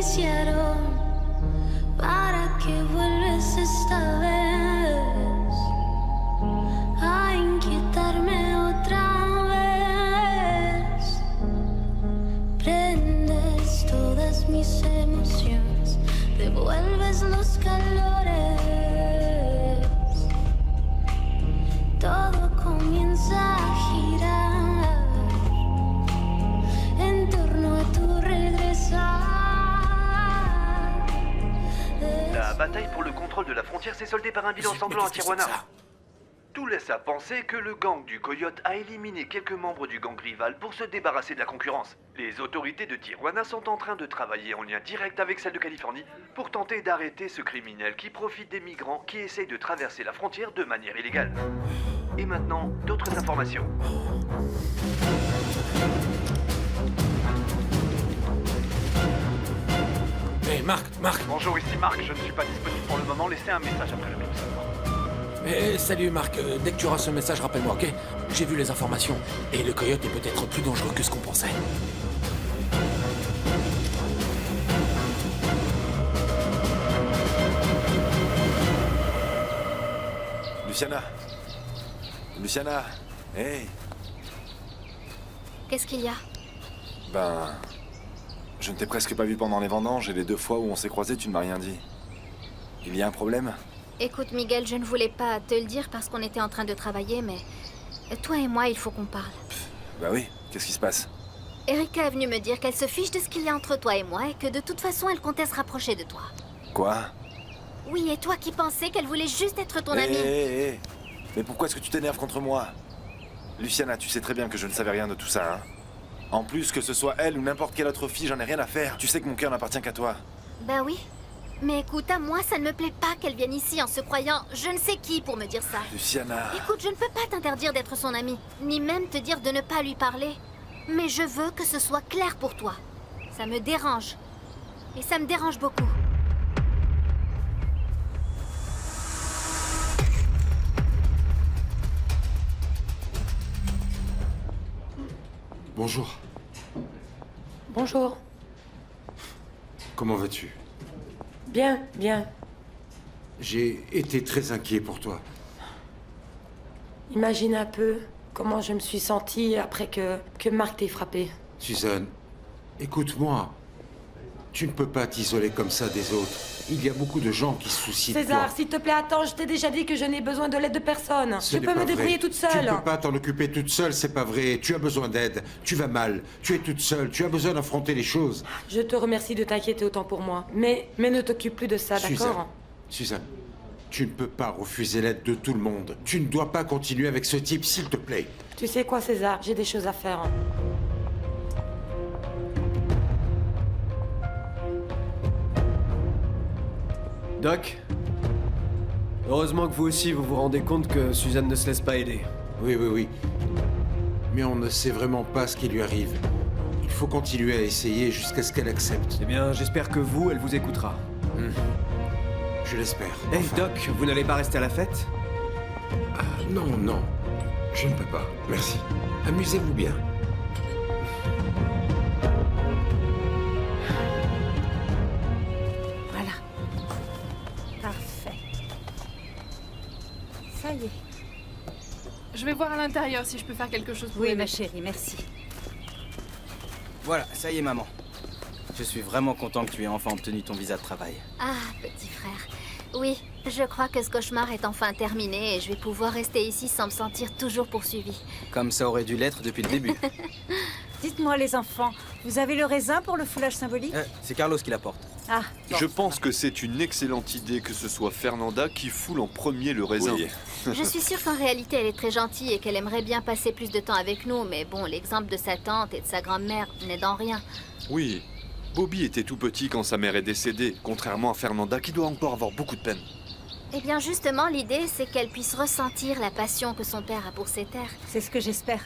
hicieron para que vuelves esta vez a inquietarme otra vez. Prendes todas mis emociones, devuelves los calores. Todo comienza a girar en torno a tu regresar. La bataille pour le contrôle de la frontière s'est soldée par un bilan sanglant à Tijuana. Tout laisse à penser que le gang du Coyote a éliminé quelques membres du gang rival pour se débarrasser de la concurrence. Les autorités de Tijuana sont en train de travailler en lien direct avec celles de Californie pour tenter d'arrêter ce criminel qui profite des migrants qui essayent de traverser la frontière de manière illégale. Et maintenant, d'autres informations. Hey, Marc. Bonjour, ici Marc, je ne suis pas disponible pour le moment, laissez un message après le bip sonore. Salut Marc, dès que tu auras ce message, rappelle-moi, ok? J'ai vu les informations, et le coyote est peut-être plus dangereux que ce qu'on pensait. Luciana, hey. Qu'est-ce qu'il y a? Ben... Je ne t'ai presque pas vu pendant les vendanges, et les 2 fois où on s'est croisés, tu ne m'as rien dit. Il y a un problème? Écoute, Miguel, je ne voulais pas te le dire parce qu'on était en train de travailler, mais... Toi et moi, il faut qu'on parle. Bah oui, qu'est-ce qui se passe? Erika est venue me dire qu'elle se fiche de ce qu'il y a entre toi et moi et que de toute façon, elle comptait se rapprocher de toi. Quoi? Oui, et toi qui pensais qu'elle voulait juste être ton amie. Hé. Mais pourquoi est-ce que tu t'énerves contre moi? Luciana, tu sais très bien que je ne savais rien de tout ça, hein? En plus, que ce soit elle ou n'importe quelle autre fille, j'en ai rien à faire. Tu sais que mon cœur n'appartient qu'à toi. Ben oui. Mais écoute, à moi, ça ne me plaît pas qu'elle vienne ici en se croyant je ne sais qui pour me dire ça. Luciana... Écoute, je ne peux pas t'interdire d'être son amie, ni même te dire de ne pas lui parler. Mais je veux que ce soit clair pour toi. Ça me dérange. Et ça me dérange beaucoup. Bonjour. Bonjour. Comment vas-tu? Bien, bien. J'ai été très inquiet pour toi. Imagine un peu comment je me suis sentie après que Marc t'ait frappé. Suzanne, écoute-moi. Tu ne peux pas t'isoler comme ça des autres. Il y a beaucoup de gens qui se soucient de toi. César, s'il te plaît, attends, je t'ai déjà dit que je n'ai besoin de l'aide de personne. Ce Je n'est peux pas me vrai. débrouiller toute Tu seule. ne peux pas t'en occuper toute seule, c'est pas vrai. Tu as besoin d'aide. Tu vas mal. Tu es toute seule. Tu as besoin d'affronter les choses. Je te remercie de t'inquiéter autant pour moi. Mais ne t'occupe plus de ça, d'accord? Suzanne, tu ne peux pas refuser l'aide de tout le monde. Tu ne dois pas continuer avec ce type, s'il te plaît. Tu sais quoi, César? J'ai des choses à faire. Doc, heureusement que vous aussi vous vous rendez compte que Suzanne ne se laisse pas aider. Oui. Mais on ne sait vraiment pas ce qui lui arrive. Il faut continuer à essayer jusqu'à ce qu'elle accepte. Eh bien, j'espère que vous, elle vous écoutera. Je l'espère. Hey Enfin. Doc, vous n'allez pas rester à la fête? Ah, non. Je ne peux pas. Merci. Amusez-vous bien. Voilà. Parfait. Ça y est. Je vais voir à l'intérieur si je peux faire quelque chose pour Oui, aider. ma chérie, merci. Voilà, ça y est, maman. Je suis vraiment content que tu aies enfin obtenu ton visa de travail. Ah, petit frère. Oui, je crois que ce cauchemar est enfin terminé et je vais pouvoir rester ici sans me sentir toujours poursuivie. Comme ça aurait dû l'être depuis le début. Dites-moi, les enfants, vous avez le raisin pour le foulage symbolique? C'est Carlos qui l'apporte. Ah, bon. Je pense que c'est une excellente idée que ce soit Fernanda qui foule en premier le raisin. Oui. Je suis sûre qu'en réalité, elle est très gentille et qu'elle aimerait bien passer plus de temps avec nous, mais bon, l'exemple de sa tante et de sa grand-mère n'aide en rien. Oui. Bobby était tout petit quand sa mère est décédée, contrairement à Fernanda qui doit encore avoir beaucoup de peine. Eh bien, justement, l'idée, c'est qu'elle puisse ressentir la passion que son père a pour ses terres. C'est ce que j'espère.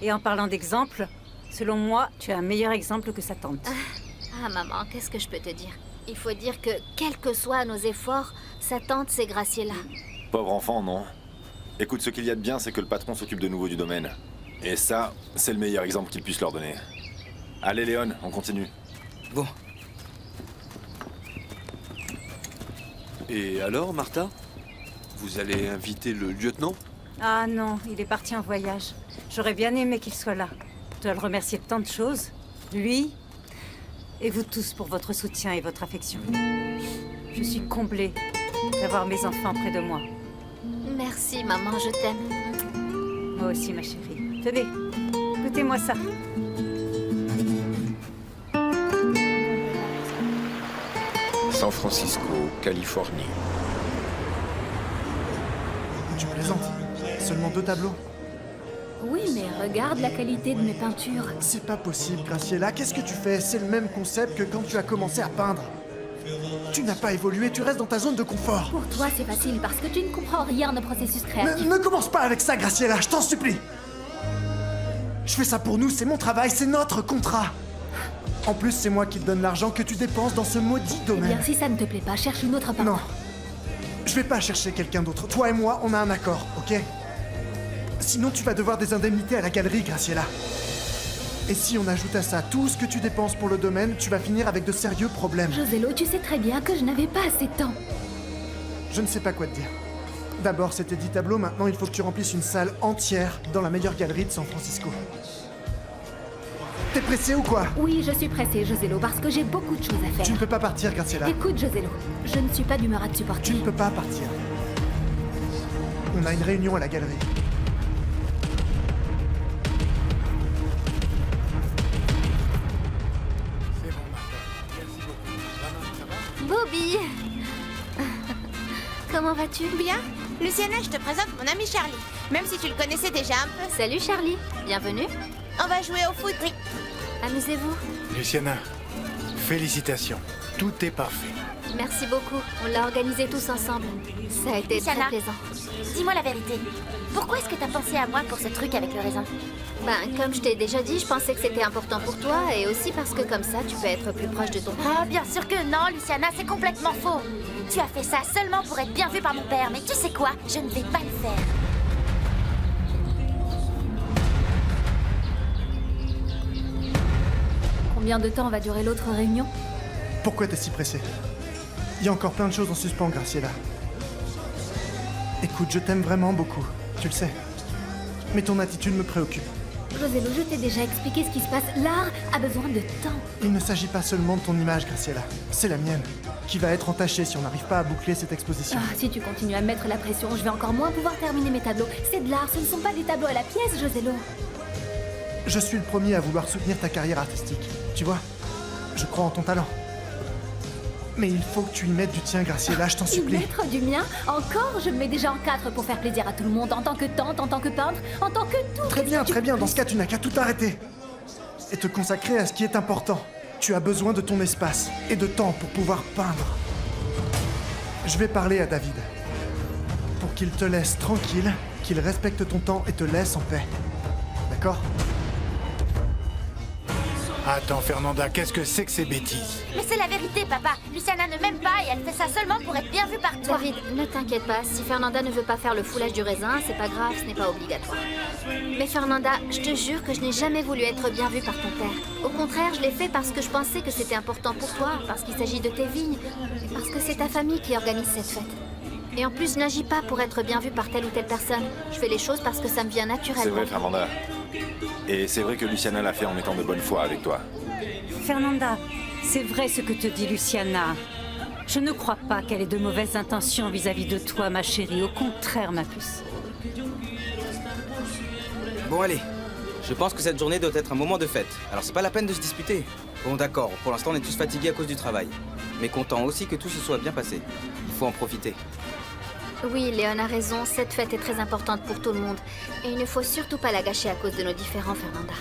Et en parlant d'exemple, selon moi, tu as un meilleur exemple que sa tante. Ah, maman, qu'est-ce que je peux te dire? Il faut dire que, quels que soient nos efforts, sa tante, c'est Graciela. Pauvre enfant, non? Écoute, ce qu'il y a de bien, c'est que le patron s'occupe de nouveau du domaine. Et ça, c'est le meilleur exemple qu'il puisse leur donner. Allez, Léon, on continue. Bon. Et alors, Martha? Vous allez inviter le lieutenant? Ah non, il est parti en voyage. J'aurais bien aimé qu'il soit là. Je dois le remercier de tant de choses. Lui et vous tous pour votre soutien et votre affection. Je suis comblée d'avoir mes enfants près de moi. Merci, maman, je t'aime. Moi aussi, ma chérie. Tenez, écoutez-moi ça. San Francisco, Californie. Tu plaisantes? Seulement 2 tableaux? Oui, mais regarde la qualité de mes peintures. C'est pas possible, Graciela. Qu'est-ce que tu fais? C'est le même concept que quand tu as commencé à peindre. Tu n'as pas évolué, tu restes dans ta zone de confort. Pour toi, c'est facile parce que tu ne comprends rien au processus créatif. Ne commence pas avec ça, Graciela, je t'en supplie. Je fais ça pour nous, c'est mon travail, c'est notre contrat. En plus, c'est moi qui te donne l'argent que tu dépenses dans ce maudit domaine. Bien, si ça ne te plaît pas, cherche une autre part. Non. Je vais pas chercher quelqu'un d'autre. Toi et moi, on a un accord, ok? Sinon, tu vas devoir des indemnités à la galerie, Graciela. Et si on ajoute à ça tout ce que tu dépenses pour le domaine, tu vas finir avec de sérieux problèmes. Josélo, tu sais très bien que je n'avais pas assez de temps. Je ne sais pas quoi te dire. D'abord, c'était 10 tableaux, maintenant il faut que tu remplisses une salle entière dans la meilleure galerie de San Francisco. T'es pressé ou quoi? Oui, je suis pressée, Josélo, parce que j'ai beaucoup de choses à faire. Tu ne peux pas partir, Graciela. Écoute, Josélo, je ne suis pas d'humeur à te supporter. Tu ne peux pas partir. On a une réunion à la galerie. Bobby! Comment vas-tu? Bien. Luciana, je te présente mon ami Charlie. Même si tu le connaissais déjà un peu. Salut Charlie, bienvenue. On va jouer au foot. Oui. Amusez-vous. Luciana, félicitations. Tout est parfait. Merci beaucoup. On l'a organisé tous ensemble. Ça a été Luciana, très plaisant. Dis-moi la vérité. Pourquoi est-ce que t'as pensé à moi pour ce truc avec le raisin? Ben, comme je t'ai déjà dit, je pensais que c'était important pour toi et aussi parce que comme ça, tu peux être plus proche de ton père. Oh, bien sûr que non, Luciana, c'est complètement faux. Tu as fait ça seulement pour être bien vu par mon père, mais tu sais quoi? Je ne vais pas le faire. Combien de temps va durer l'autre réunion? Pourquoi t'es si pressé? Il y a encore plein de choses en suspens, Graciela. Écoute, je t'aime vraiment beaucoup, tu le sais. Mais ton attitude me préoccupe. Josélo, je t'ai déjà expliqué ce qui se passe. L'art a besoin de temps. Il ne s'agit pas seulement de ton image, Graciela. C'est la mienne, qui va être entachée si on n'arrive pas à boucler cette exposition. Ah, si tu continues à me mettre la pression, je vais encore moins pouvoir terminer mes tableaux. C'est de l'art, ce ne sont pas des tableaux à la pièce, Josélo. Je suis le premier à vouloir soutenir ta carrière artistique. Tu vois, je crois en ton talent. Mais il faut que tu y mettes du tien, Graciela, je t'en Y supplie. mettre du mien? Encore? Je me mets déjà en 4 pour faire plaisir à tout le monde, en tant que tante, en tant que peintre, en tant que tout. Très bien, très bien. Dans ce cas, tu n'as qu'à tout arrêter. Et te consacrer à ce qui est important. Tu as besoin de ton espace et de temps pour pouvoir peindre. Je vais parler à David. Pour qu'il te laisse tranquille, qu'il respecte ton temps et te laisse en paix. D'accord? Attends, Fernanda, qu'est-ce que c'est que ces bêtises? Mais c'est la vérité, papa. Luciana ne m'aime pas et elle fait ça seulement pour être bien vue par toi. David, ne t'inquiète pas. Si Fernanda ne veut pas faire le foulage du raisin, c'est pas grave, ce n'est pas obligatoire. Mais Fernanda, je te jure que je n'ai jamais voulu être bien vue par ton père. Au contraire, je l'ai fait parce que je pensais que c'était important pour toi, parce qu'il s'agit de tes vignes, et parce que c'est ta famille qui organise cette fête. Et en plus, je n'agis pas pour être bien vue par telle ou telle personne. Je fais les choses parce que ça me vient naturellement. C'est vrai, Fernanda. Et c'est vrai que Luciana l'a fait en étant de bonne foi avec toi. Fernanda, c'est vrai ce que te dit Luciana. Je ne crois pas qu'elle ait de mauvaises intentions vis-à-vis de toi, ma chérie. Au contraire, ma puce. Bon, allez. Je pense que cette journée doit être un moment de fête. Alors c'est pas la peine de se disputer. Bon, d'accord. Pour l'instant, on est tous fatigués à cause du travail. Mais content aussi que tout se soit bien passé. Il faut en profiter. Oui, Léon a raison. Cette fête est très importante pour tout le monde. Et il ne faut surtout pas la gâcher à cause de nos différends, Fernanda.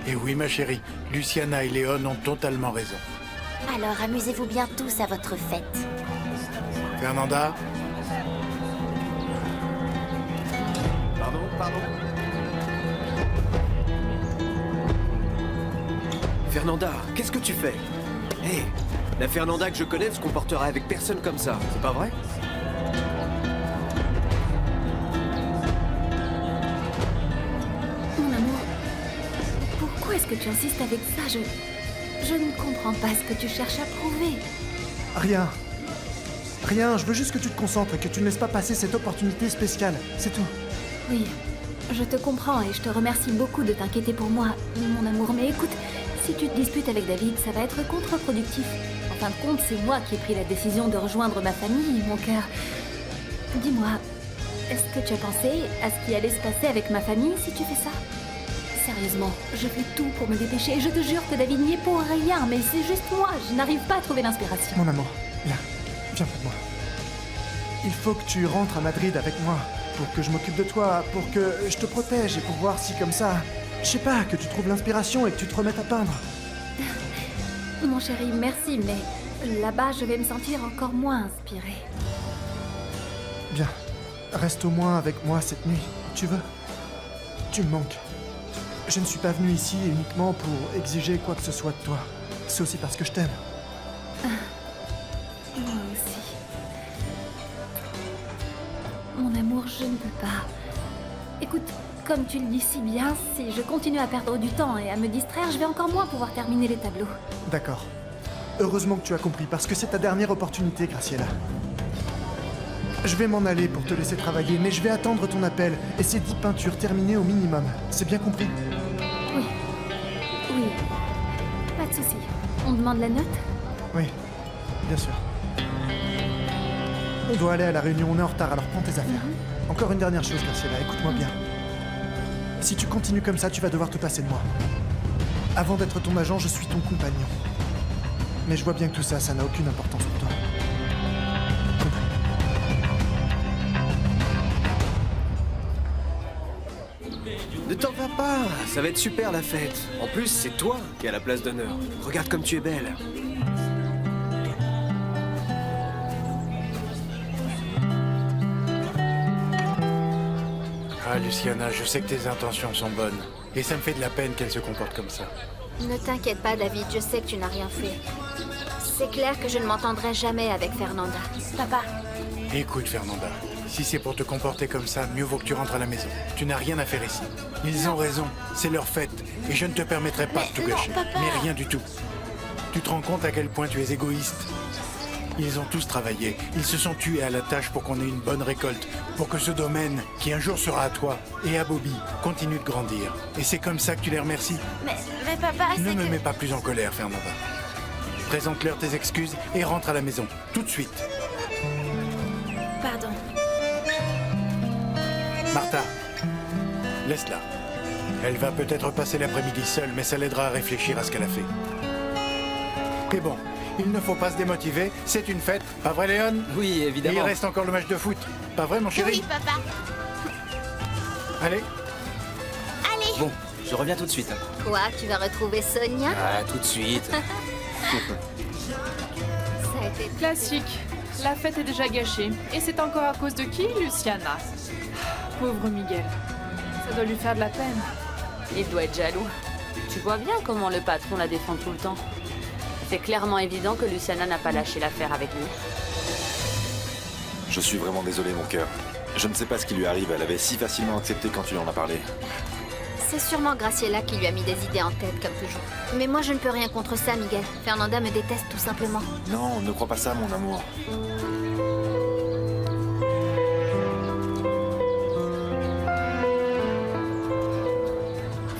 Et oui, ma chérie, Luciana et Léon ont totalement raison. Alors amusez-vous bien tous à votre fête. Fernanda? Pardon. Fernanda, qu'est-ce que tu fais? Hé, la Fernanda que je connais ne se comportera avec personne comme ça, c'est pas vrai? Mon amour, pourquoi est-ce que tu insistes avec ça? Je ne comprends pas ce que tu cherches à prouver. Rien. Rien, je veux juste que tu te concentres et que tu ne laisses pas passer cette opportunité spéciale. C'est tout. Oui, je te comprends et je te remercie beaucoup de t'inquiéter pour moi, mon amour. Mais écoute, si tu te disputes avec David, ça va être contre-productif. En fin de compte, c'est moi qui ai pris la décision de rejoindre ma famille, mon cœur. Dis-moi, est-ce que tu as pensé à ce qui allait se passer avec ma famille si tu fais ça? Sérieusement, je fais tout pour me dépêcher et je te jure que David n'y est pour rien, mais c'est juste moi, je n'arrive pas à trouver l'inspiration. Mon amour, viens près de moi. Il faut que tu rentres à Madrid avec moi, pour que je m'occupe de toi, pour que je te protège et pour voir si comme ça, je sais pas, que tu trouves l'inspiration et que tu te remettes à peindre. Mon chéri, merci, mais là-bas, je vais me sentir encore moins inspirée. Bien, reste au moins avec moi cette nuit, tu veux? Tu me manques. Je ne suis pas venu ici uniquement pour exiger quoi que ce soit de toi. C'est aussi parce que je t'aime. Moi aussi. Mon amour, je ne peux pas. Écoute, comme tu le dis si bien, si je continue à perdre du temps et à me distraire, je vais encore moins pouvoir terminer les tableaux. D'accord. Heureusement que tu as compris, parce que c'est ta dernière opportunité, Graciela. Je vais m'en aller pour te laisser travailler, mais je vais attendre ton appel et ces 10 peintures terminées au minimum. C'est bien compris? Oui. Oui. Pas de souci. On demande la note? Oui, bien sûr. On doit aller à la réunion, on est en retard, alors prends tes affaires. Encore une dernière chose, Graciela, écoute-moi bien. Si tu continues comme ça, tu vas devoir te passer de moi. Avant d'être ton agent, je suis ton compagnon. Mais je vois bien que tout ça, ça n'a aucune importance pour toi. Ne t'en va pas, ça va être super la fête. En plus, c'est toi qui as la place d'honneur. Regarde comme tu es belle. Ah, Luciana, je sais que tes intentions sont bonnes. Et ça me fait de la peine qu'elle se comporte comme ça. Ne t'inquiète pas, David, je sais que tu n'as rien fait. C'est clair que je ne m'entendrai jamais avec Fernanda. Papa, Écoute, Fernanda, si c'est pour te comporter comme ça, mieux vaut que tu rentres à la maison. Tu n'as rien à faire ici. Ils ont raison, c'est leur fête. Et je ne te permettrai pas de tout gâcher. Mais rien du tout. Tu te rends compte à quel point tu es égoïste? Ils ont tous travaillé. Ils se sont tués à la tâche pour qu'on ait une bonne récolte. Pour que ce domaine, qui un jour sera à toi et à Bobby, continue de grandir. Et c'est comme ça que tu les remercies? mais papa, Ne c'est me que... mets pas plus en colère, Fernanda. Présente-leur tes excuses et rentre à la maison. Tout de suite. Pardon. Martha, laisse-la. Elle va peut-être passer l'après-midi seule, mais ça l'aidera à réfléchir à ce qu'elle a fait. Et bon, il ne faut pas se démotiver, c'est une fête, pas vrai Léon? Oui, évidemment. Et il reste encore le match de foot, pas vrai mon chéri? Oui, papa. Allez. Allez. Bon, je reviens tout de suite. Quoi, tu vas retrouver Sonia? Ah, tout de suite. Ça a été Classique. La fête est déjà gâchée. Et c'est encore à cause de qui, Luciana? Pauvre Miguel. Ça doit lui faire de la peine. Il doit être jaloux. Tu vois bien comment le patron la défend tout le temps. C'est clairement évident que Luciana n'a pas lâché l'affaire avec lui. Je suis vraiment désolé, mon cœur. Je ne sais pas ce qui lui arrive, elle avait si facilement accepté quand tu lui en as parlé. C'est sûrement Graciela qui lui a mis des idées en tête, comme toujours. Mais moi, je ne peux rien contre ça, Miguel. Fernanda me déteste tout simplement. Non, ne crois pas ça, mon amour.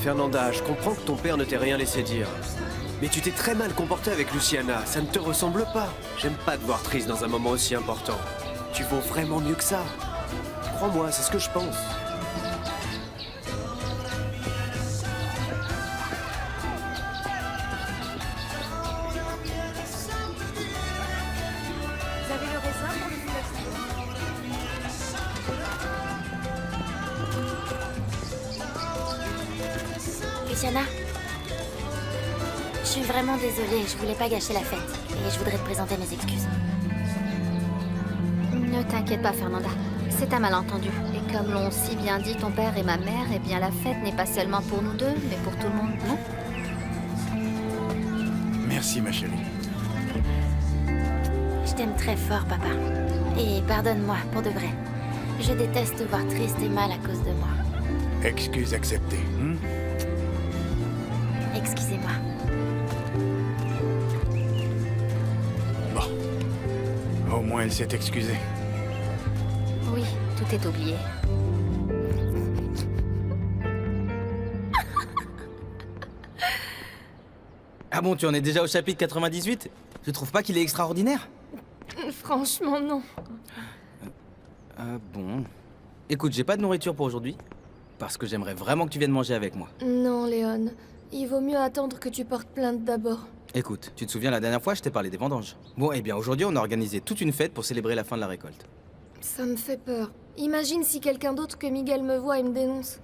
Fernanda, je comprends que ton père ne t'ait rien laissé dire. Mais tu t'es très mal comporté avec Luciana, ça ne te ressemble pas. J'aime pas te voir triste dans un moment aussi important. Tu vaux vraiment mieux que ça. Crois-moi, c'est ce que je pense. Vous avez le raisin pour le Luciana, je suis vraiment désolée, je voulais pas gâcher la fête. Et je voudrais te présenter mes excuses. Ne t'inquiète pas, Fernanda. C'est un malentendu. Et comme l'ont si bien dit ton père et ma mère, eh bien la fête n'est pas seulement pour nous deux, mais pour tout le monde, non? Merci, ma chérie. Je t'aime très fort, papa. Et pardonne-moi, pour de vrai. Je déteste te voir triste et mal à cause de moi. Excuse acceptée. Excusez-moi. Bon. Au moins elle s'est excusée. Oui, tout est oublié. Ah bon, tu en es déjà au chapitre 98? Tu trouves pas qu'il est extraordinaire? Franchement, non. Ah bon. Écoute, j'ai pas de nourriture pour aujourd'hui. Parce que j'aimerais vraiment que tu viennes manger avec moi. Non, Léon. Il vaut mieux attendre que tu portes plainte d'abord. Écoute, tu te souviens la dernière fois, je t'ai parlé des vendanges. Bon, eh bien aujourd'hui, on a organisé toute une fête pour célébrer la fin de la récolte. Ça me fait peur. Imagine si quelqu'un d'autre que Miguel me voit et me dénonce.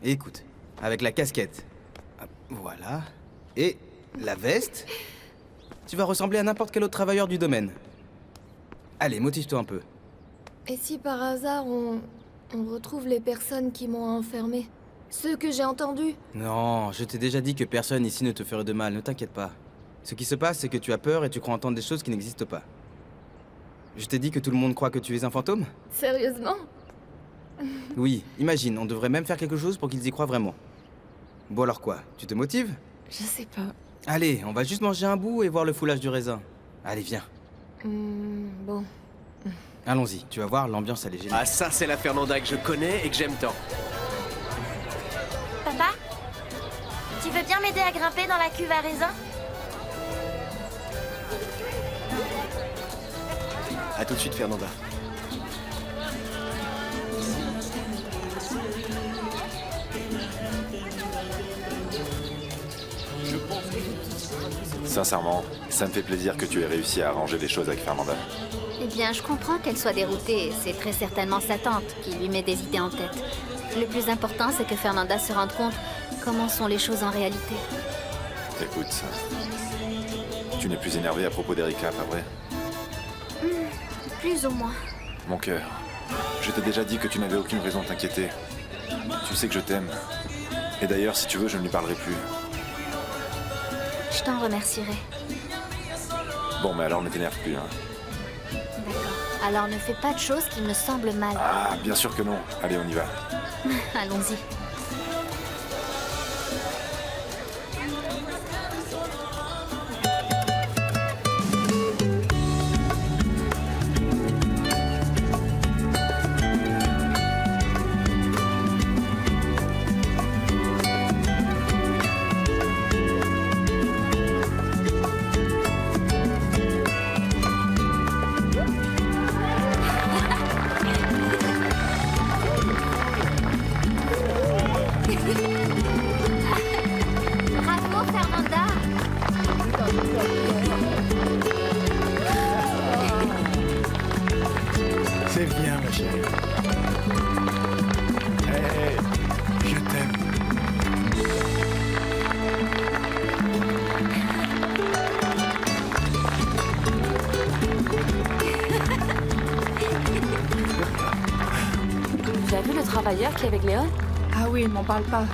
Écoute, avec la casquette. Voilà. Et la veste. Tu vas ressembler à n'importe quel autre travailleur du domaine. Allez, motive-toi un peu. Et si par hasard on retrouve les personnes qui m'ont enfermé? Ceux que j'ai entendus? Non, je t'ai déjà dit que personne ici ne te ferait de mal, ne t'inquiète pas. Ce qui se passe, c'est que tu as peur et tu crois entendre des choses qui n'existent pas. Je t'ai dit que tout le monde croit que tu es un fantôme? Sérieusement? Oui, imagine, on devrait même faire quelque chose pour qu'ils y croient vraiment. Bon alors quoi, tu te motives? Je sais pas. Allez, on va juste manger un bout et voir le foulage du raisin. Allez, viens. Bon. Allons-y, tu vas voir, l'ambiance elle est géniale. Ah ça c'est la Fernanda que je connais et que j'aime tant. Papa? Tu veux bien m'aider à grimper dans la cuve à raisin? À tout de suite Fernanda. Sincèrement, ça me fait plaisir que tu aies réussi à arranger les choses avec Fernanda. Eh bien, je comprends qu'elle soit déroutée. C'est très certainement sa tante qui lui met des idées en tête. Le plus important, c'est que Fernanda se rende compte comment sont les choses en réalité. Écoute, tu n'es plus énervé à propos d'Erika, pas vrai? Plus ou moins. Mon cœur, je t'ai déjà dit que tu n'avais aucune raison de t'inquiéter. Tu sais que je t'aime. Et d'ailleurs, si tu veux, je ne lui parlerai plus. Je t'en remercierai. Bon, mais alors ne t'énerve plus, hein. D'accord. Alors ne fais pas de choses qui me semblent mal. Ah, bien sûr que non. Allez, on y va. Allons-y. Bravo, Fernanda. C'est bien, ma chérie. Hé, je t'aime. Tu as vu le travailleur qui est avec Léon? Ah oui, il m'en parle pas.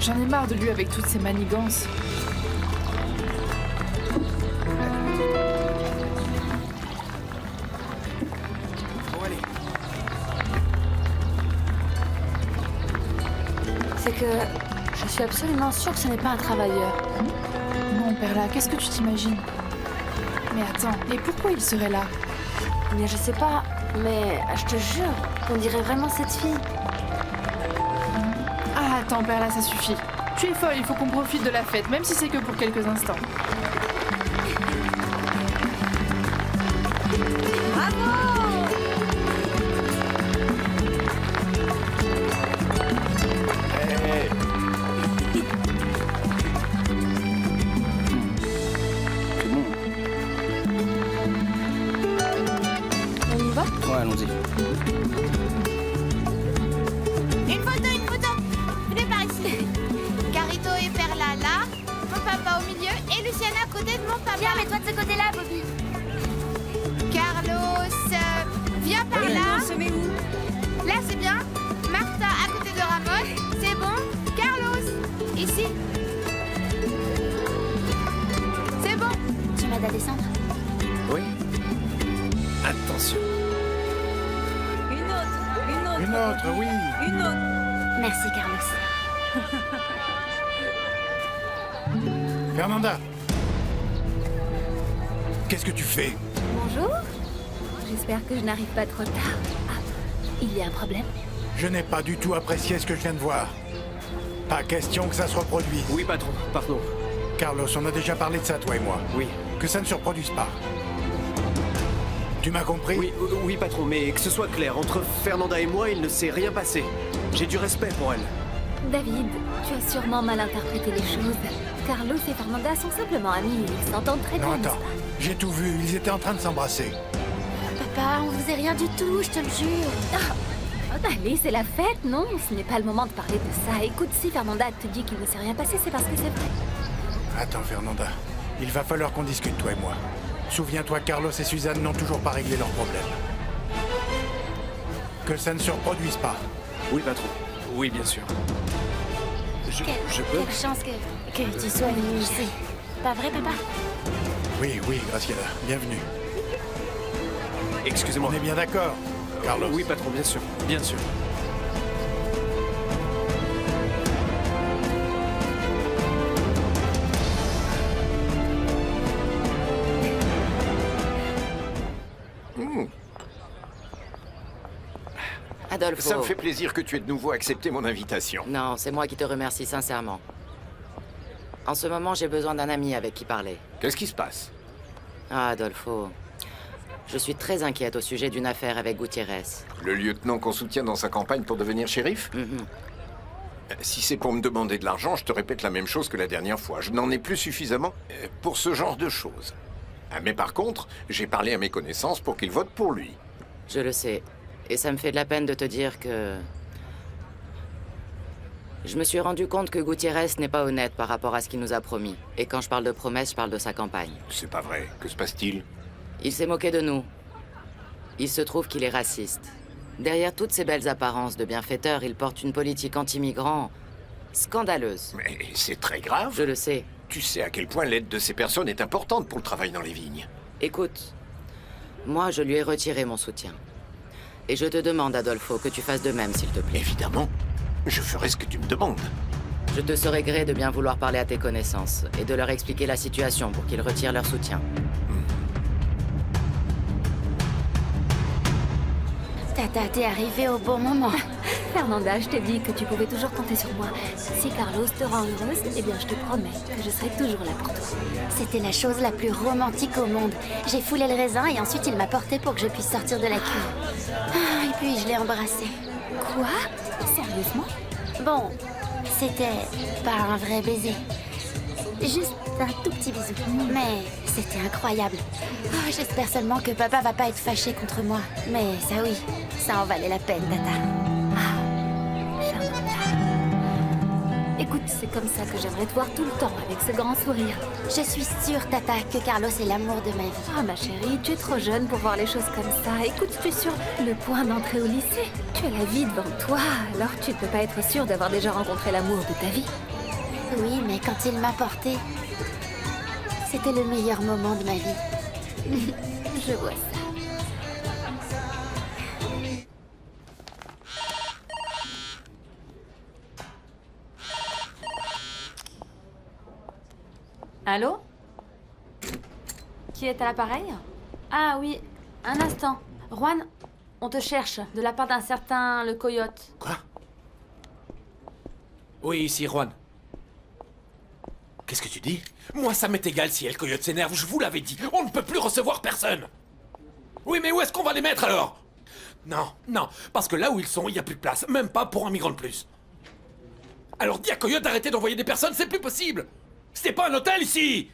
J'en ai marre de lui avec toutes ses manigances. Bon, allez. C'est que je suis absolument sûre que ce n'est pas un travailleur. Non, Perla, qu'est-ce que tu t'imagines? Mais attends, et pourquoi il serait là? Eh bien, je sais pas, mais je te jure, on dirait vraiment cette fille. Ah, attends, Perla, ça suffit. Tu es folle, il faut qu'on profite de la fête, même si c'est que pour quelques instants. On y va? Ouais, allons-y. Une photo! Venez par ici. Carito et Perla là, mon papa au milieu et Luciana à côté de mon papa. Viens, mets-toi de ce côté-là, Bobby. Carlos, viens par là. Se met où? Là, c'est bien. Martha à côté de Ramon, c'est bon. Carlos, ici. C'est bon. Tu m'aides à descendre? Oui. Attention. Une autre, oui. Une autre. Merci, Carlos. Fernanda. Qu'est-ce que tu fais? Bonjour. J'espère que je n'arrive pas trop tard. Ah, il y a un problème? Je n'ai pas du tout apprécié ce que je viens de voir. Pas question que ça se reproduise. Oui, patron, pardon. Carlos, on a déjà parlé de ça, toi et moi. Oui. Que ça ne se reproduise pas. Tu m'as compris? Oui, patron, mais que ce soit clair, entre Fernanda et moi, il ne s'est rien passé. J'ai du respect pour elle. David, tu as sûrement mal interprété les choses. Carlos et Fernanda sont simplement amis, ils s'entendent très Non, bien. attends. J'ai tout vu, ils étaient en train de s'embrasser. Papa, on faisait rien du tout, je te le jure. Allez, c'est la fête, non? Ce n'est pas le moment de parler de ça. Écoute, si Fernanda te dit qu'il ne s'est rien passé, c'est parce que c'est vrai. Attends, Fernanda. Il va falloir qu'on discute, toi et moi. Souviens-toi, Carlos et Suzanne n'ont toujours pas réglé leurs problèmes. Que ça ne se reproduise pas. Oui, patron. Oui, bien sûr. Je peux? Quelle chance que tu sois venu ici. Pas vrai, papa? Oui, Graciela, bienvenue. Excusez-moi. On est bien d'accord, Carlos? Oui, patron, bien sûr. Bien sûr. Adolfo. Ça me fait plaisir que tu aies de nouveau accepté mon invitation. Non, c'est moi qui te remercie sincèrement. En ce moment, j'ai besoin d'un ami avec qui parler. Qu'est-ce qui se passe? Ah, Adolfo. Je suis très inquiète au sujet d'une affaire avec Gutiérrez. Le lieutenant qu'on soutient dans sa campagne pour devenir shérif? Si c'est pour me demander de l'argent, je te répète la même chose que la dernière fois. Je n'en ai plus suffisamment pour ce genre de choses. Mais par contre, j'ai parlé à mes connaissances pour qu'ils votent pour lui. Je le sais. Et ça me fait de la peine de te dire que... Je me suis rendu compte que Gutiérrez n'est pas honnête par rapport à ce qu'il nous a promis. Et quand je parle de promesses, je parle de sa campagne. C'est pas vrai. Que se passe-t-il? Il s'est moqué de nous. Il se trouve qu'il est raciste. Derrière toutes ces belles apparences de bienfaiteur, il porte une politique anti-migrants scandaleuse. Mais c'est très grave. Je le sais. Tu sais à quel point l'aide de ces personnes est importante pour le travail dans les vignes. Écoute, moi je lui ai retiré mon soutien. Et je te demande, Adolfo, que tu fasses de même, s'il te plaît. Évidemment. Je ferai ce que tu me demandes. Je te saurai gré de bien vouloir parler à tes connaissances et de leur expliquer la situation pour qu'ils retirent leur soutien. Tata, t'es arrivée au bon moment. Fernanda, je t'ai dit que tu pouvais toujours compter sur moi. Si Carlos te rend heureuse, eh bien je te promets que je serai toujours là pour toi. C'était la chose la plus romantique au monde. J'ai foulé le raisin et ensuite il m'a porté pour que je puisse sortir de la cuve. Et puis je l'ai embrassé. Quoi? Sérieusement? Bon, c'était pas un vrai baiser. Juste un tout petit bisou. Mais c'était incroyable. J'espère seulement que papa va pas être fâché contre moi. Mais ça oui, ça en valait la peine, Tata. Écoute, c'est comme ça que j'aimerais te voir tout le temps, avec ce grand sourire. Je suis sûre, Tata, que Carlos est l'amour de ma vie. Ah, ma chérie, tu es trop jeune pour voir les choses comme ça. Écoute, tu es sur le point d'entrer au lycée. Tu as la vie devant toi, alors tu ne peux pas être sûre d'avoir déjà rencontré l'amour de ta vie. Oui, mais quand il m'a portée, c'était le meilleur moment de ma vie. Je vois ça. Allô? Qui est à l'appareil? Ah oui, un instant. Juan, on te cherche, de la part d'un certain Le Coyote. Quoi? Oui, ici, Juan. Qu'est-ce que tu dis? Moi, ça m'est égal si El Coyote s'énerve, je vous l'avais dit. On ne peut plus recevoir personne. Oui, mais où est-ce qu'on va les mettre alors? Non, parce que là où ils sont, il n'y a plus de place, même pas pour un migrant de plus. Alors dis à Coyote d'arrêter d'envoyer des personnes, c'est plus possible. C'est pas un hôtel ici!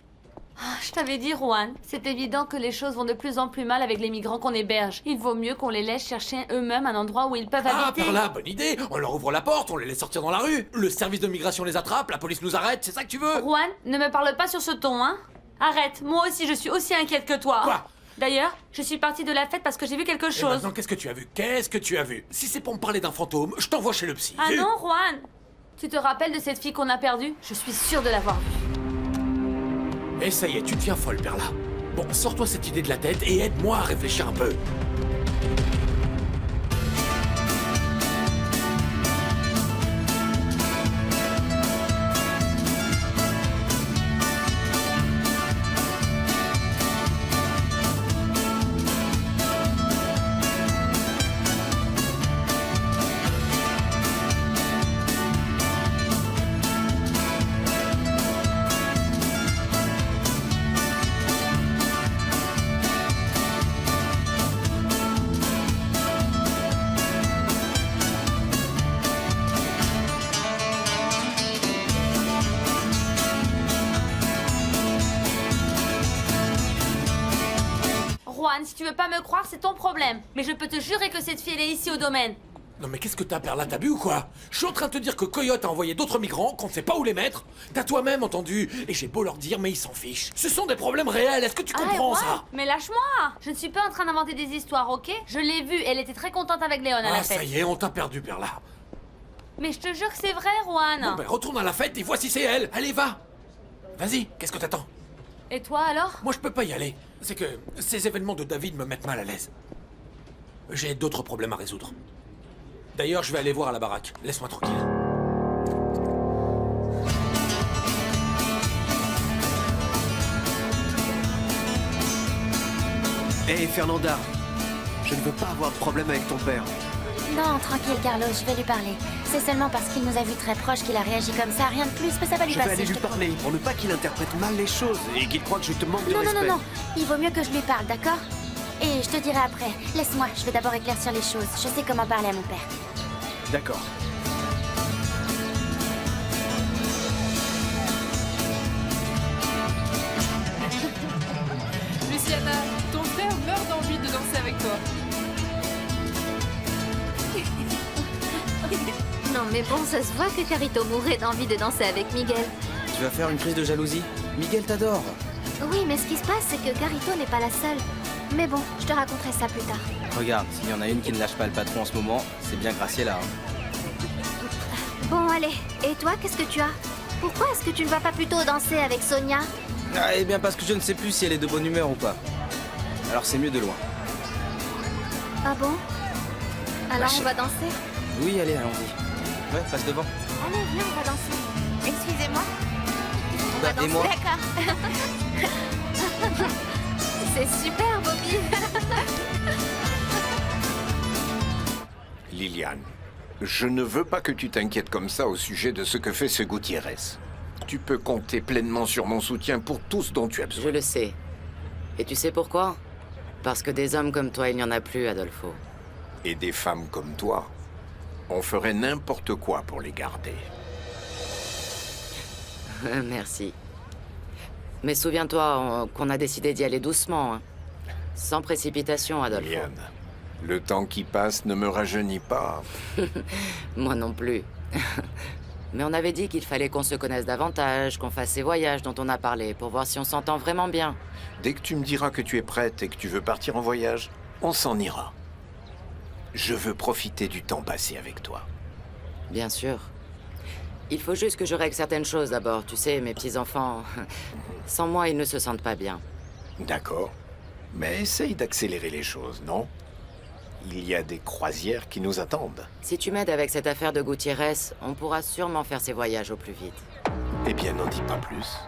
Je t'avais dit, Juan, c'est évident que les choses vont de plus en plus mal avec les migrants qu'on héberge. Il vaut mieux qu'on les laisse chercher eux-mêmes un endroit où ils peuvent habiter. Ah, par là, bonne idée. On leur ouvre la porte, on les laisse sortir dans la rue. Le service de migration les attrape, la police nous arrête, c'est ça que tu veux? Juan, ne me parle pas sur ce ton, hein? Arrête, moi aussi je suis aussi inquiète que toi. Quoi? D'ailleurs, je suis partie de la fête parce que j'ai vu quelque Et chose. maintenant, qu'est-ce que tu as vu? Qu'est-ce que tu as vu? Si c'est pour me parler d'un fantôme, je t'envoie chez le psy. Ah non, Juan! Tu te rappelles de cette fille qu'on a perdue? Je suis sûre de l'avoir vue. Et ça y est, tu deviens folle, Perla. Bon, sors-toi cette idée de la tête et aide-moi à réfléchir un peu. Juan, si tu veux pas me croire, c'est ton problème. Mais je peux te jurer que cette fille, elle est ici au domaine. Non mais qu'est-ce que t'as, Perla, t'as bu ou quoi? Je suis en train de te dire que Coyote a envoyé d'autres migrants, qu'on ne sait pas où les mettre. T'as toi-même entendu, et j'ai beau leur dire, mais ils s'en fichent. Ce sont des problèmes réels, est-ce que tu comprends ça? Mais lâche-moi. Je ne suis pas en train d'inventer des histoires, ok? Je l'ai vue, elle était très contente avec Léon à la fête. Ça y est, on t'a perdu, Perla. Mais je te jure que c'est vrai, Juan. Bon ben retourne à la fête et vois si c'est elle. Allez, va. Vas-y, qu'est-ce que t'attends? Et toi alors? Moi je peux pas y aller. C'est que ces événements de David me mettent mal à l'aise. J'ai d'autres problèmes à résoudre. D'ailleurs, je vais aller voir à la baraque. Laisse-moi tranquille. Hé, Fernanda, je ne veux pas avoir de problème avec ton père. Non, tranquille, Carlos, je vais lui parler. C'est seulement parce qu'il nous a vus très proches qu'il a réagi comme ça, rien de plus, mais ça va lui Je passer. vais aller lui parler pour ne pas qu'il interprète mal les choses et qu'il croie que je te manque de respect. Non, il vaut mieux que je lui parle, d'accord? Et je te dirai après. Laisse-moi, je vais d'abord éclaircir les choses. Je sais comment parler à mon père. D'accord. Luciana, ton frère meurt d'envie de danser avec toi. Non mais bon, ça se voit que Carito mourrait d'envie de danser avec Miguel. Tu vas faire une crise de jalousie? Miguel t'adore. Oui, mais ce qui se passe, c'est que Carito n'est pas la seule. Mais bon, je te raconterai ça plus tard. Regarde, s'il y en a une qui ne lâche pas le patron en ce moment, c'est bien Graciela. Bon, allez. Et toi, qu'est-ce que tu as? Pourquoi est-ce que tu ne vas pas plutôt danser avec Sonia? Ah, eh bien parce que je ne sais plus si elle est de bonne humeur ou pas. Alors c'est mieux de loin. Ah bon? Alors on va danser? Oui, allez, allons-y. Ouais, passe devant. Allez, viens, on va danser. Excusez-moi. On Bah, va danser. et moi? D'accord. C'est super, Bobby. Liliane, je ne veux pas que tu t'inquiètes comme ça au sujet de ce que fait ce Gutiérrez. Tu peux compter pleinement sur mon soutien pour tout ce dont tu as besoin. Je le sais. Et tu sais pourquoi? Parce que des hommes comme toi, il n'y en a plus, Adolfo. Et des femmes comme toi, on ferait n'importe quoi pour les garder. Merci. Mais souviens-toi qu'on a décidé d'y aller doucement. Hein. Sans précipitation, Adolfo. Liliane, le temps qui passe ne me rajeunit pas. Moi non plus. Mais on avait dit qu'il fallait qu'on se connaisse davantage, qu'on fasse ces voyages dont on a parlé, pour voir si on s'entend vraiment bien. Dès que tu me diras que tu es prête et que tu veux partir en voyage, on s'en ira. Je veux profiter du temps passé avec toi. Bien sûr. Il faut juste que je règle certaines choses d'abord. Tu sais, mes petits-enfants, sans moi, ils ne se sentent pas bien. D'accord. Mais essaye d'accélérer les choses, non? Il y a des croisières qui nous attendent. Si tu m'aides avec cette affaire de Gutiérrez, on pourra sûrement faire ces voyages au plus vite. Eh bien, n'en dis pas plus.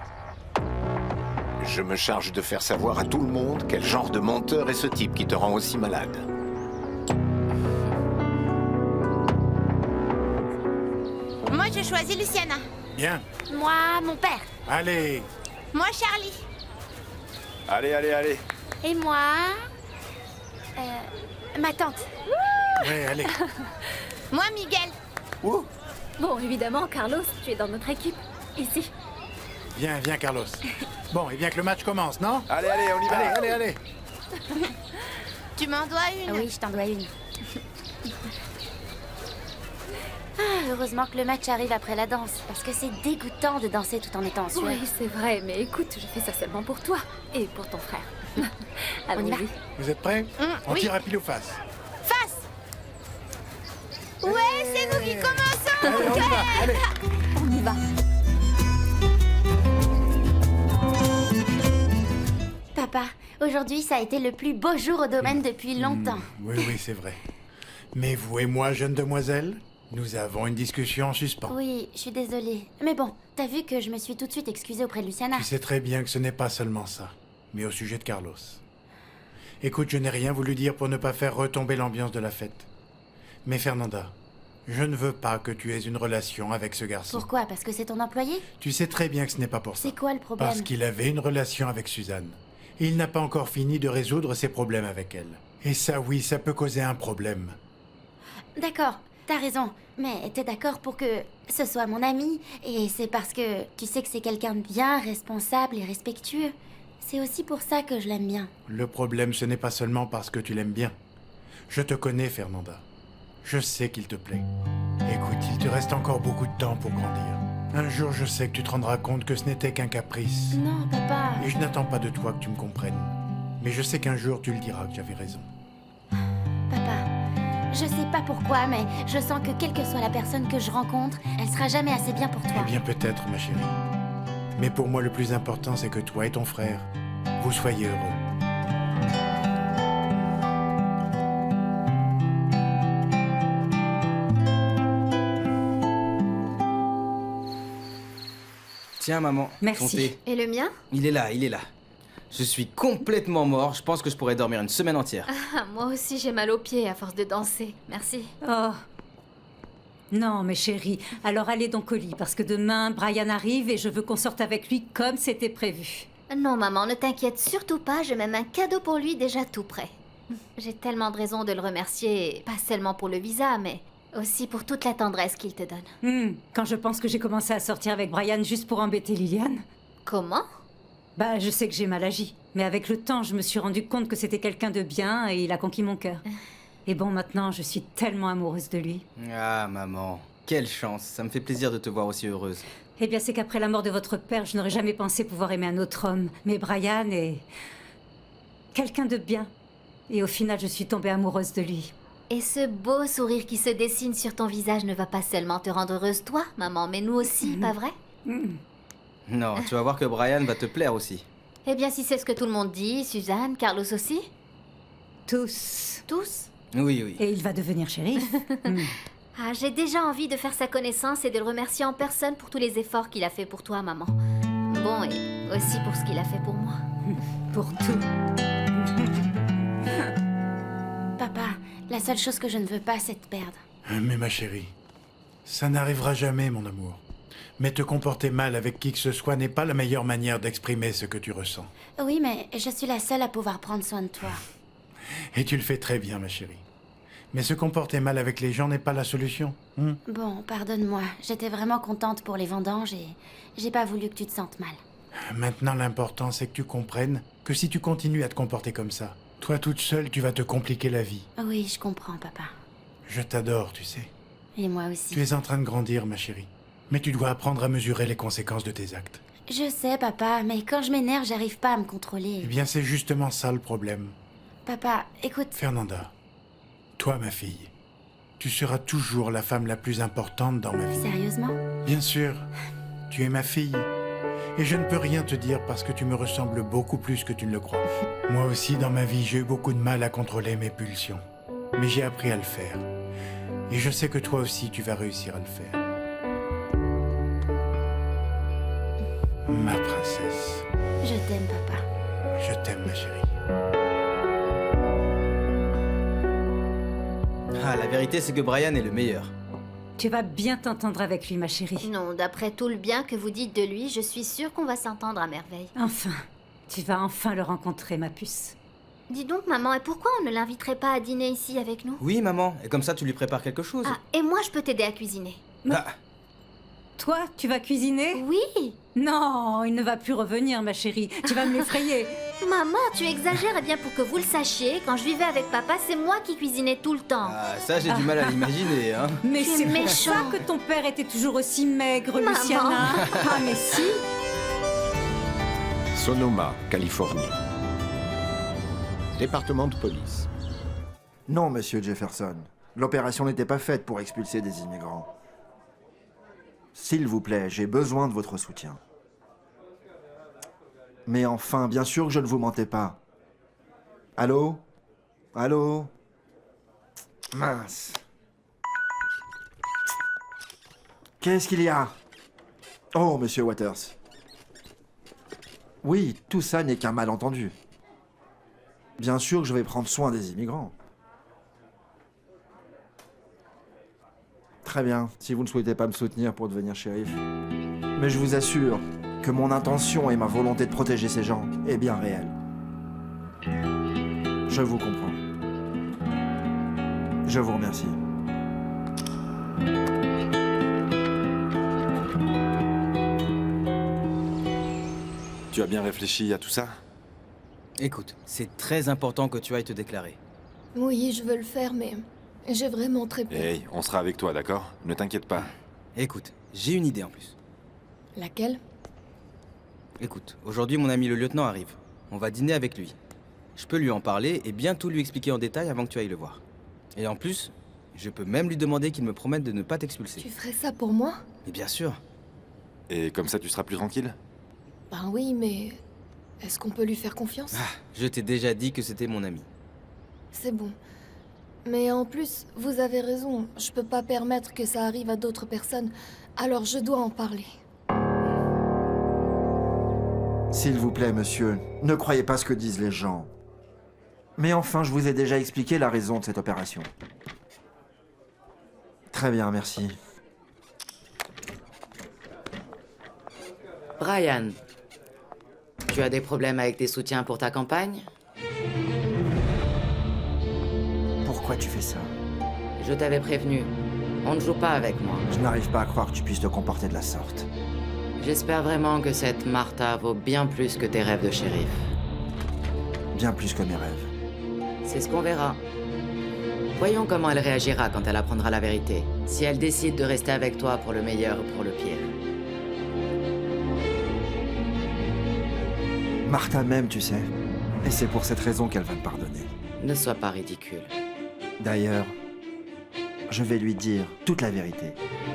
Je me charge de faire savoir à tout le monde quel genre de menteur est ce type qui te rend aussi malade. Moi, je choisis Luciana. Bien. Moi, mon père. Allez. Moi, Charlie. Allez, allez, allez. Et moi... ma tante. Ouais, allez. Moi, Miguel. Bon, évidemment, Carlos, tu es dans notre équipe. Ici. Viens, viens, Carlos. Bon, et bien que le match commence, non? Allez, allez, on y va. Allez, allez, allez. Tu m'en dois une. Oui, je t'en dois une. Ah, heureusement que le match arrive après la danse, parce que c'est dégoûtant de danser tout en étant en sueur. Oui, c'est vrai, mais écoute, je fais ça seulement pour toi et pour ton frère. Allons-y. Vous êtes prêts? On oui. tire à pile ou face? Face. Ouais, c'est nous qui commençons. Allez, on y va, allez. On y va. Papa, aujourd'hui, ça a été le plus beau jour au domaine depuis longtemps. Oui, oui, c'est vrai. Mais vous et moi, jeune demoiselle, nous avons une discussion en suspens. Oui, je suis désolée. Mais bon, t'as vu que je me suis tout de suite excusée auprès de Luciana. Tu sais très bien que ce n'est pas seulement ça, mais au sujet de Carlos. Écoute, je n'ai rien voulu dire pour ne pas faire retomber l'ambiance de la fête. Mais Fernanda, je ne veux pas que tu aies une relation avec ce garçon. Pourquoi? Parce que c'est ton employé? Tu sais très bien que ce n'est pas pour ça. C'est quoi le problème? Parce qu'il avait une relation avec Suzanne. Et il n'a pas encore fini de résoudre ses problèmes avec elle. Et ça, oui, ça peut causer un problème. D'accord, t'as raison. Mais t'es d'accord pour que ce soit mon ami? Et c'est parce que tu sais que c'est quelqu'un de bien, responsable et respectueux. C'est aussi pour ça que je l'aime bien. Le problème, ce n'est pas seulement parce que tu l'aimes bien. Je te connais, Fernanda. Je sais qu'il te plaît. Écoute, il te reste encore beaucoup de temps pour grandir. Un jour, je sais que tu te rendras compte que ce n'était qu'un caprice. Non, papa. Et je n'attends pas de toi que tu me comprennes. Mais je sais qu'un jour, tu le diras que j'avais raison. Papa, je sais pas pourquoi, mais je sens que quelle que soit la personne que je rencontre, elle sera jamais assez bien pour toi. Eh bien, peut-être, ma chérie. Mais pour moi, le plus important, c'est que toi et ton frère, vous soyez heureux. Tiens, maman. Merci. ton thé. Et le mien? Il est là, il est là. Je suis complètement mort. Je pense que je pourrais dormir une semaine entière. Ah, moi aussi j'ai mal aux pieds à force de danser. Merci. Oh. Non, mais chérie, alors allez donc au lit, parce que demain, Brian arrive et je veux qu'on sorte avec lui comme c'était prévu. Non, maman, ne t'inquiète surtout pas, j'ai même un cadeau pour lui déjà tout prêt. J'ai tellement de raisons de le remercier, pas seulement pour le visa, mais aussi pour toute la tendresse qu'il te donne. Quand je pense que j'ai commencé à sortir avec Brian juste pour embêter Liliane. Comment? Bah, je sais que j'ai mal agi, mais avec le temps, je me suis rendu compte que c'était quelqu'un de bien et il a conquis mon cœur. Et bon, maintenant, je suis tellement amoureuse de lui. Ah, maman. Quelle chance. Ça me fait plaisir de te voir aussi heureuse. Eh bien, c'est qu'après la mort de votre père, je n'aurais jamais pensé pouvoir aimer un autre homme. Mais Brian est quelqu'un de bien. Et au final, je suis tombée amoureuse de lui. Et ce beau sourire qui se dessine sur ton visage ne va pas seulement te rendre heureuse toi, maman, mais nous aussi, pas vrai? Non, tu vas voir que Brian va te plaire aussi. Eh bien, si c'est ce que tout le monde dit, Suzanne, Carlos aussi? Tous. Tous? Oui, oui. Et il va devenir shérif. Ah, j'ai déjà envie de faire sa connaissance et de le remercier en personne pour tous les efforts qu'il a fait pour toi, maman. Bon, et aussi pour ce qu'il a fait pour moi. Pour tout. Papa, la seule chose que je ne veux pas, c'est te perdre. Mais ma chérie, ça n'arrivera jamais, mon amour. Mais te comporter mal avec qui que ce soit n'est pas la meilleure manière d'exprimer ce que tu ressens. Oui, mais je suis la seule à pouvoir prendre soin de toi. Et tu le fais très bien, ma chérie. Mais se comporter mal avec les gens n'est pas la solution. Bon, pardonne-moi. J'étais vraiment contente pour les vendanges et j'ai pas voulu que tu te sentes mal. Maintenant, l'important, c'est que tu comprennes que si tu continues à te comporter comme ça, toi toute seule, tu vas te compliquer la vie. Oui, je comprends, papa. Je t'adore, tu sais. Et moi aussi. Tu es en train de grandir, ma chérie. Mais tu dois apprendre à mesurer les conséquences de tes actes. Je sais, papa, mais quand je m'énerve, j'arrive pas à me contrôler. Eh bien, c'est justement ça le problème. Papa, écoute... Fernanda, toi, ma fille, tu seras toujours la femme la plus importante dans ma vie. Sérieusement? Bien sûr. Tu es ma fille. Et je ne peux rien te dire parce que tu me ressembles beaucoup plus que tu ne le crois. Moi aussi, dans ma vie, j'ai eu beaucoup de mal à contrôler mes pulsions. Mais j'ai appris à le faire. Et je sais que toi aussi, tu vas réussir à le faire. Ma princesse. Je t'aime, papa. Je t'aime, ma chérie. Ah, la vérité, c'est que Brian est le meilleur. Tu vas bien t'entendre avec lui, ma chérie. Non, d'après tout le bien que vous dites de lui, je suis sûre qu'on va s'entendre à merveille. Enfin, tu vas enfin le rencontrer, ma puce. Dis donc, maman, et pourquoi on ne l'inviterait pas à dîner ici avec nous? Oui, maman. Et comme ça, tu lui prépares quelque chose. Ah, et moi, je peux t'aider à cuisiner. Ah, Toi, tu vas cuisiner? Oui. Non, il ne va plus revenir, ma chérie. Tu vas me l'effrayer. Maman, tu exagères, et bien pour que vous le sachiez, quand je vivais avec papa, c'est moi qui cuisinais tout le temps. ah, ça, j'ai du mal à l'imaginer, hein. Mais Tu es c'est pour méchant. ça que ton père était toujours aussi maigre, Maman. Luciana. Ah, mais si. Sonoma, Californie. Département de police. Non, monsieur Jefferson. L'opération n'était pas faite pour expulser des immigrants. S'il vous plaît, j'ai besoin de votre soutien. Mais enfin, bien sûr que je ne vous mentais pas. Allô? Allô? Mince. Qu'est-ce qu'il y a? Oh, monsieur Waters. Oui, tout ça n'est qu'un malentendu. Bien sûr que je vais prendre soin des immigrants. Très bien, si vous ne souhaitez pas me soutenir pour devenir shérif. Mais je vous assure que mon intention et ma volonté de protéger ces gens est bien réelle. Je vous comprends. Je vous remercie. Tu as bien réfléchi à tout ça? Écoute, c'est très important que tu ailles te déclarer. Oui, je veux le faire, mais j'ai vraiment très peur. Hey, on sera avec toi, d'accord? Ne t'inquiète pas. Écoute, j'ai une idée en plus. Laquelle? Écoute, aujourd'hui mon ami le lieutenant arrive. On va dîner avec lui. Je peux lui en parler et bien tout lui expliquer en détail avant que tu ailles le voir. Et en plus, je peux même lui demander qu'il me promette de ne pas t'expulser. Tu ferais ça pour moi? Et bien sûr. Et comme ça, tu seras plus tranquille? Ben oui, mais est-ce qu'on peut lui faire confiance? Je t'ai déjà dit que c'était mon ami. C'est bon. Mais en plus, vous avez raison, je peux pas permettre que ça arrive à d'autres personnes, alors je dois en parler. S'il vous plaît, monsieur, ne croyez pas ce que disent les gens. Mais enfin, je vous ai déjà expliqué la raison de cette opération. Très bien, merci. Brian, tu as des problèmes avec tes soutiens pour ta campagne? Pourquoi tu fais ça? Je t'avais prévenu. On ne joue pas avec moi. Je n'arrive pas à croire que tu puisses te comporter de la sorte. J'espère vraiment que cette Martha vaut bien plus que tes rêves de shérif. Bien plus que mes rêves. C'est ce qu'on verra. Voyons comment elle réagira quand elle apprendra la vérité. Si elle décide de rester avec toi pour le meilleur ou pour le pire. Martha m'aime, tu sais. Et c'est pour cette raison qu'elle va me pardonner. Ne sois pas ridicule. D'ailleurs, je vais lui dire toute la vérité.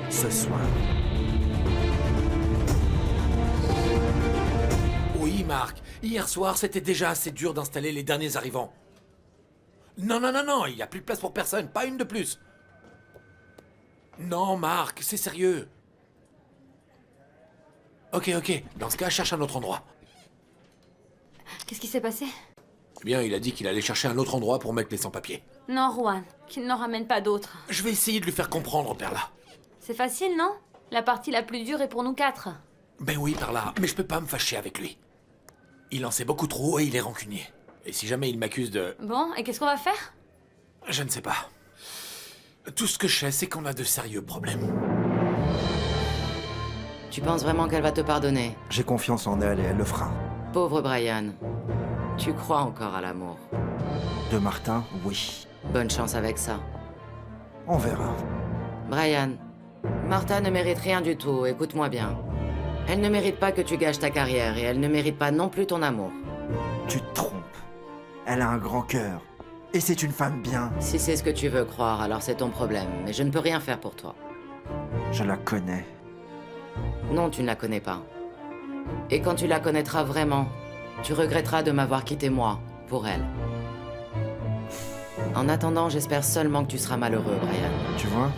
Ce soir. Oui, Marc. Hier soir, c'était déjà assez dur d'installer les derniers arrivants. Non, il n'y a plus de place pour personne, pas une de plus. Non, Marc, c'est sérieux. Ok, dans ce cas, cherche un autre endroit. Qu'est-ce qui s'est passé? Eh bien, il a dit qu'il allait chercher un autre endroit pour mettre les sans-papiers. Non, Juan, qu'il n'en ramène pas d'autres. Je vais essayer de lui faire comprendre, Perla. C'est facile, non? La partie la plus dure est pour nous 4. Ben oui, Perla, mais je peux pas me fâcher avec lui. Il en sait beaucoup trop et il est rancunier. Et si jamais il m'accuse de... Bon, et qu'est-ce qu'on va faire? Je ne sais pas. Tout ce que je sais, c'est qu'on a de sérieux problèmes. Tu penses vraiment qu'elle va te pardonner? J'ai confiance en elle et elle le fera. Pauvre Brian. Tu crois encore à l'amour? De Martin, oui. Bonne chance avec ça. On verra. Brian, Martha ne mérite rien du tout, écoute-moi bien. Elle ne mérite pas que tu gâches ta carrière et elle ne mérite pas non plus ton amour. Tu te trompes. Elle a un grand cœur. Et c'est une femme bien. Si c'est ce que tu veux croire, alors c'est ton problème, mais je ne peux rien faire pour toi. Je la connais. Non, tu ne la connais pas. Et quand tu la connaîtras vraiment, tu regretteras de m'avoir quitté moi, pour elle. En attendant, j'espère seulement que tu seras malheureux, Brian. Tu vois,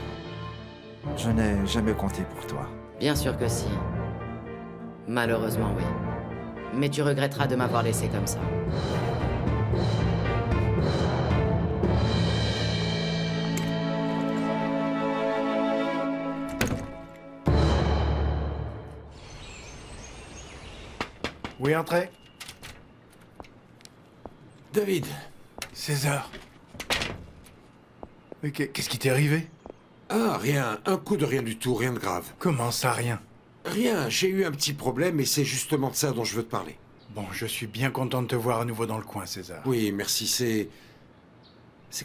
je n'ai jamais compté pour toi. Bien sûr que si. Malheureusement, oui. Mais tu regretteras de m'avoir laissé comme ça. Oui, entrez. David. César. Mais qu'est-ce qui t'est arrivé? Ah, rien. Un coup de rien du tout, rien de grave. Comment ça, rien? Rien, j'ai eu un petit problème et c'est justement de ça dont je veux te parler. Bon, je suis bien content de te voir à nouveau dans le coin, César. Oui, merci, c'est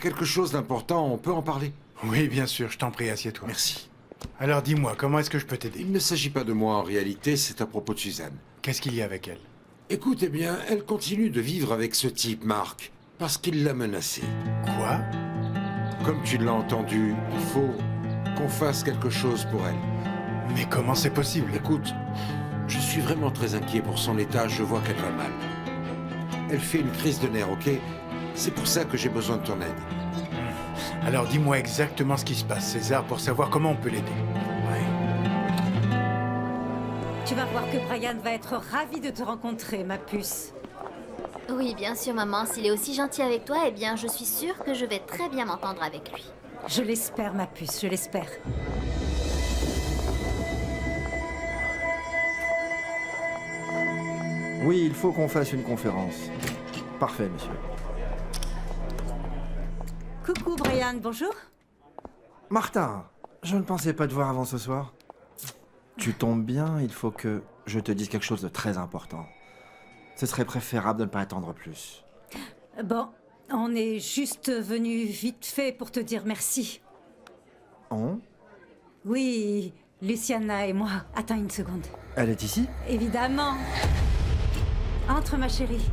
quelque chose d'important, on peut en parler? Oui, bien sûr, je t'en prie, assieds-toi. Merci. Alors dis-moi, comment est-ce que je peux t'aider? Il ne s'agit pas de moi en réalité, c'est à propos de Suzanne. Qu'est-ce qu'il y a avec elle? Écoute, eh bien, elle continue de vivre avec ce type, Marc, parce qu'il l'a menacée. Quoi? Comme tu l'as entendu, il faut qu'on fasse quelque chose pour elle. Mais comment c'est possible? Écoute, je suis vraiment très inquiet pour son état, je vois qu'elle va mal. Elle fait une crise de nerfs, ok? C'est pour ça que j'ai besoin de ton aide. Alors dis-moi exactement ce qui se passe, César, pour savoir comment on peut l'aider. Tu vas voir que Brian va être ravi de te rencontrer, ma puce. Oui, bien sûr, maman. S'il est aussi gentil avec toi, eh bien, je suis sûre que je vais très bien m'entendre avec lui. Je l'espère, ma puce, je l'espère. Oui, il faut qu'on fasse une conférence. Parfait, monsieur. Coucou, Brian, bonjour. Martha, je ne pensais pas te voir avant ce soir. Tu tombes bien, il faut que je te dise quelque chose de très important. Ce serait préférable de ne pas attendre plus. Bon, on est juste venu vite fait pour te dire merci. On? Oui, Luciana et moi. Attends une seconde. Elle est ici? Évidemment. Entre, ma chérie.